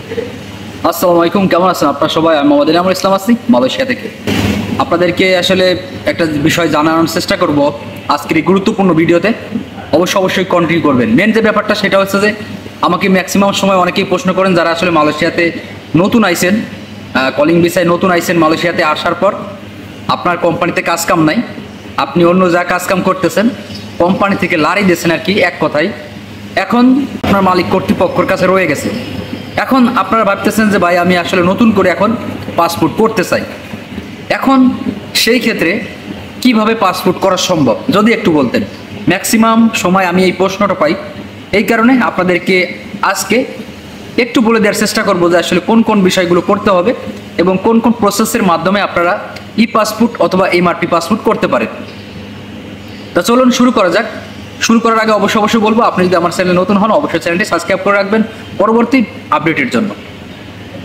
আসসালামু আলাইকুম, কেমন আছেন আপনারা সবাই? আমি মোহাম্মদ ইনামুল ইসলাম আছি মালয়েশিয়া থেকে। আপনাদেরকে আসলে একটা বিষয় জানানোর চেষ্টা করব আজকের এই গুরুত্বপূর্ণ ভিডিওতে। অবশ্যই কন্টিনিউ করবেন। মেন যে ব্যাপারটা সেটা হচ্ছে যে আমাকে ম্যাক্সিমাম সময় অনেকেই প্রশ্ন করেন যারা আসলে মালয়েশিয়াতে নতুন আইছেন, কলিং ভিসায় নতুন আইছেন। মালয়েশিয়াতে আসার পর আপনার কোম্পানিতে কাজ কাম নাই, আপনি অন্য যা কাজ কাম করতেছেন কোম্পানি থেকে লারি দিয়েছেন আর কি, এক কথায়। এখন আপনার মালিক কর্তৃপক্ষের কাছে রয়ে গেছে। এখন আপনারা ভাবতেছেন যে ভাই আমি আসলে নতুন করে এখন পাসপোর্ট করতে চাই। এখন সেই ক্ষেত্রে কিভাবে পাসপোর্ট করা সম্ভব যদি একটু বলতেন। ম্যাক্সিমাম সময় আমি এই প্রশ্নটা পাই, এই কারণে আপনাদেরকে আজকে একটু বলে দেওয়ার চেষ্টা করবো যে আসলে কোন কোন বিষয়গুলো করতে হবে এবং কোন কোন প্রসেসের মাধ্যমে আপনারা ই পাসপোর্ট অথবা এমআরপি পাসপোর্ট করতে পারেন। তা চলুন শুরু করা যাক। শুরু করার আগে অবশ্যই বলবো, আপনি যদি আমার চ্যানেলে নতুন হন অবশ্যই চ্যানেলটি সাবস্ক্রাইব করে রাখবেন পরবর্তী আপডেটের জন্য।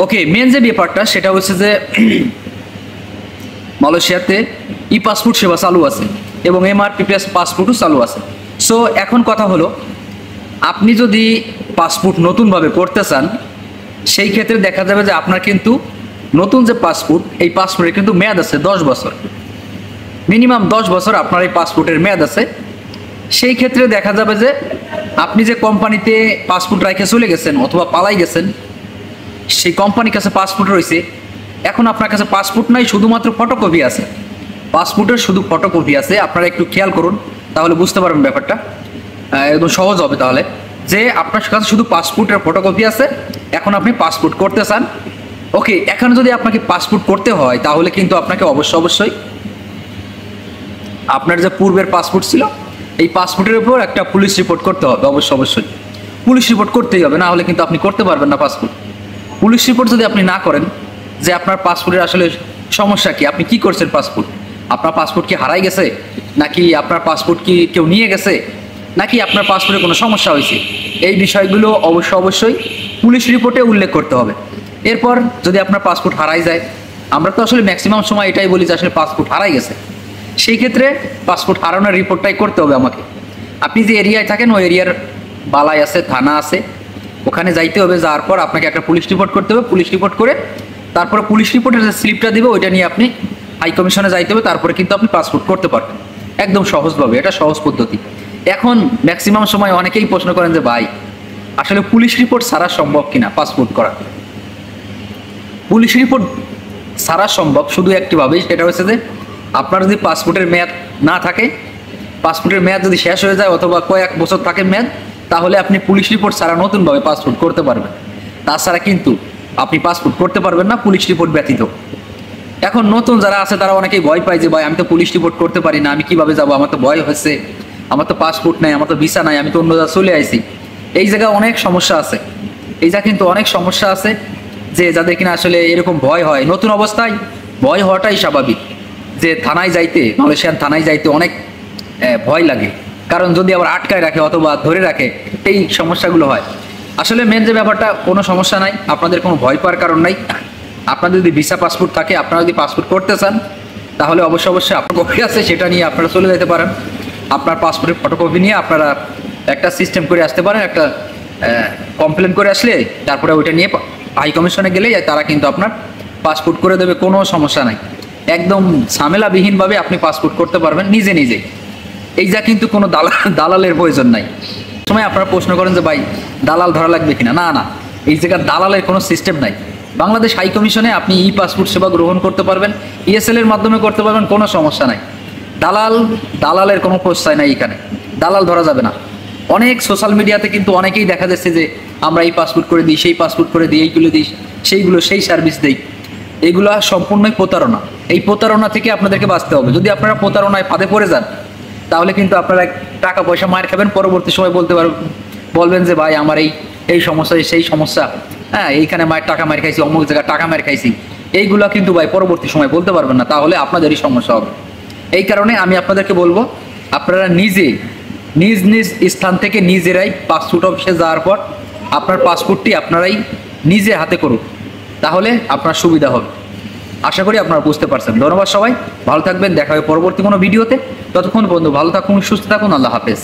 ওকে, মেন যে ব্যাপারটা সেটা হচ্ছে যে মালয়েশিয়াতে ই পাসপোর্ট সেবা চালু আছে এবং এমআরপি পাসপোর্টও চালু আছে। সো এখন কথা হলো, আপনি যদি পাসপোর্ট নতুনভাবে করতে চান সেই ক্ষেত্রে দেখা যাবে যে আপনার কিন্তু নতুন যে পাসপোর্ট, এই পাসপোর্টের কিন্তু মেয়াদ আছে 10 বছর, মিনিমাম 10 বছর আপনার এই পাসপোর্টের মেয়াদ আছে। সেই ক্ষেত্রে দেখা যাবে যে আপনি যে কোম্পানিতে পাসপোর্ট রেখে চলে গেছেন অথবা পালাই গেছেন, সেই কোম্পানির কাছে পাসপোর্ট রয়েছে। এখন আপনার কাছে পাসপোর্ট নাই, শুধুমাত্র ফটোকপি আছে। পাসপোর্টের শুধু ফটোকপি আছে। আপনারা একটু খেয়াল করুন, তাহলে বুঝতে পারবেন ব্যাপারটা, একদম সহজ হবে। তাহলে যে আপনার কাছে শুধু পাসপোর্টের ফটোকপি আছে, এখন আপনি পাসপোর্ট করতে চান। ওকে, এখন যদি আপনাকে পাসপোর্ট করতে হয় তাহলে কিন্তু আপনাকে অবশ্যই আপনার যে পূর্বের পাসপোর্ট ছিল এই পাসপোর্টের উপর একটা পুলিশ রিপোর্ট করতে হবে। অবশ্যই পুলিশ রিপোর্ট করতেই হবে, না হলে কিন্তু আপনি করতে পারবেন না পাসপোর্ট। পুলিশ রিপোর্ট যদি আপনি না করেন যে আপনার পাসপোর্টের আসলে সমস্যা কি, আপনি কি করছেন, পাসপোর্ট আপনার পাসপোর্ট কি হারাই গেছে, নাকি আপনার পাসপোর্ট কি কেউ নিয়ে গেছে, নাকি আপনার পাসপোর্টে কোনো সমস্যা হয়েছে, এই বিষয়গুলো অবশ্যই পুলিশ রিপোর্টে উল্লেখ করতে হবে। এরপর যদি আপনার পাসপোর্ট হারাই যায়, আমরা তো আসলে ম্যাক্সিমাম সময় এটাই বলি যে আসলে পাসপোর্ট হারাই গেছে, সেই ক্ষেত্রে পাসপোর্ট হারানোর রিপোর্টটাই করতে হবে আমাকে। আপনি যে এরিয়ায় থাকেন ওই এরিয়ার বালাই আছে, থানা আছে, ওখানে যাইতে হবে। যাওয়ার পর আপনাকে একটা পুলিশ রিপোর্ট করতে হবে। পুলিশ রিপোর্ট করে তারপরে পুলিশ রিপোর্টের যে স্লিপটা দিবে ওইটা নিয়ে আপনি হাই কমিশনে যাইতে হবে। তারপরে কিন্তু আপনি পাসপোর্ট করতে পারবেন একদম সহজভাবে। এটা সহজ পদ্ধতি। এখন ম্যাক্সিমাম সময় অনেকেই প্রশ্ন করেন যে ভাই আসলে পুলিশ রিপোর্ট ছাড়া সম্ভব কিনা পাসপোর্ট করা। পুলিশ রিপোর্ট ছাড়া সম্ভব শুধু একটিভাবেই, সেটা হচ্ছে যে আপনার যদি পাসপোর্টের মেয়াদ না থাকে, পাসপোর্টের মেয়াদ যদি শেষ হয়ে যায় অথবা কয়েক বছর থাকে মেয়াদ, তাহলে আপনি পুলিশ রিপোর্ট ছাড়া নতুনভাবে পাসপোর্ট করতে পারবেন। তাছাড়া কিন্তু আপনি পাসপোর্ট করতে পারবেন না পুলিশ রিপোর্ট ব্যতীত। এখন নতুন যারা আছে তারা অনেকেই ভয় পায় যে ভাই আমি তো পুলিশ রিপোর্ট করতে পারি না, আমি কিভাবে যাব, আমার তো ভয় হচ্ছে, আমার তো পাসপোর্ট নাই, আমার তো ভিসা নাই, আমি তো অন্য জায়গায় চলে আইছি। এই জায়গায় অনেক সমস্যা আছে, এই জায়গায় কিন্তু অনেক সমস্যা আছে যে যাদের কিনা আসলে এরকম ভয় হয়। নতুন অবস্থায় ভয় হওয়াটাই স্বাভাবিক। যে থানায় যাইতে, মালয়েশিয়ান থানায় যাইতে অনেক ভয় লাগে, কারণ যদি আবার আটকায় রাখে অথবা ধরে রাখে, এই সমস্যাগুলো হয়। আসলে মেন যে ব্যাপারটা, কোনো সমস্যা নাই, আপনাদের কোনো ভয় পাওয়ার কারণ নাই। আপনাদের যদি ভিসা পাসপোর্ট থাকে, আপনারা যদি পাসপোর্ট করতে চান তাহলে অবশ্যই আপনার কপি আছে সেটা নিয়ে আপনারা চলে যেতে পারেন। আপনার পাসপোর্টের ফটোকপি নিয়ে আপনারা একটা সিস্টেম করে আসতে পারেন, একটা কমপ্লেন করে আসলে তারপরে ওইটা নিয়ে হাই কমিশনে গেলেই তারা কিন্তু আপনার পাসপোর্ট করে দেবে, কোনো সমস্যা নাই। একদম ঝামেলাবিহীনভাবে আপনি পাসপোর্ট করতে পারবেন নিজে। এই যা কিন্তু কোনো দালালের প্রয়োজন নাই। সময় আপনারা প্রশ্ন করেন যে ভাই দালাল ধরা লাগবে কিনা, না, এই জায়গায় দালালের কোনো সিস্টেম নাই। বাংলাদেশ হাই কমিশনে আপনি ই পাসপোর্ট সেবা গ্রহণ করতে পারবেন, ESL এর মাধ্যমে করতে পারবেন, কোনো সমস্যা নাই। দালালের কোনো প্রশ্রয় নাই এখানে, দালাল ধরা যাবে না। অনেক সোশ্যাল মিডিয়াতে কিন্তু অনেকেই দেখা যাচ্ছে যে আমরা এই পাসপোর্ট করে দিই, সেই পাসপোর্ট করে দিই, এইগুলো দিই, সেই সার্ভিস দিই। এগুলো সম্পূর্ণই প্রতারণা। এই প্রতারণা থেকে আপনাদেরকে বাঁচতে হবে। যদি আপনারা প্রতারণায় ফাঁদে পড়ে যান তাহলে কিন্তু আপনারা টাকা পয়সা মার খাবেন, পরবর্তী সময় বলবেন যে ভাই আমার এই সমস্যা, সেই সমস্যা, হ্যাঁ এইখানে টাকা মার খাইছি, অমুক জায়গায় টাকা মার খাইছি, এইগুলো কিন্তু ভাই পরবর্তী সময় বলতে পারবেন না, তাহলে আপনাদেরই সমস্যা হবে। এই কারণে আমি আপনাদেরকে বলবো আপনারা নিজ স্থান থেকে নিজেরাই পাসপোর্ট অফিসে যাওয়ার পর আপনার পাসপোর্টটি আপনারাই নিজে হাতে করুন, তাহলে আপনার সুবিধা হবে। আশা করি আপনারা বুঝতে পারছেন। ধন্যবাদ সবাই, ভালো থাকবেন, দেখা হবে পরবর্তী কোনো ভিডিওতে। ততক্ষণ বন্ধু ভালো থাকুন, সুস্থ থাকুন, আল্লাহ হাফেজ।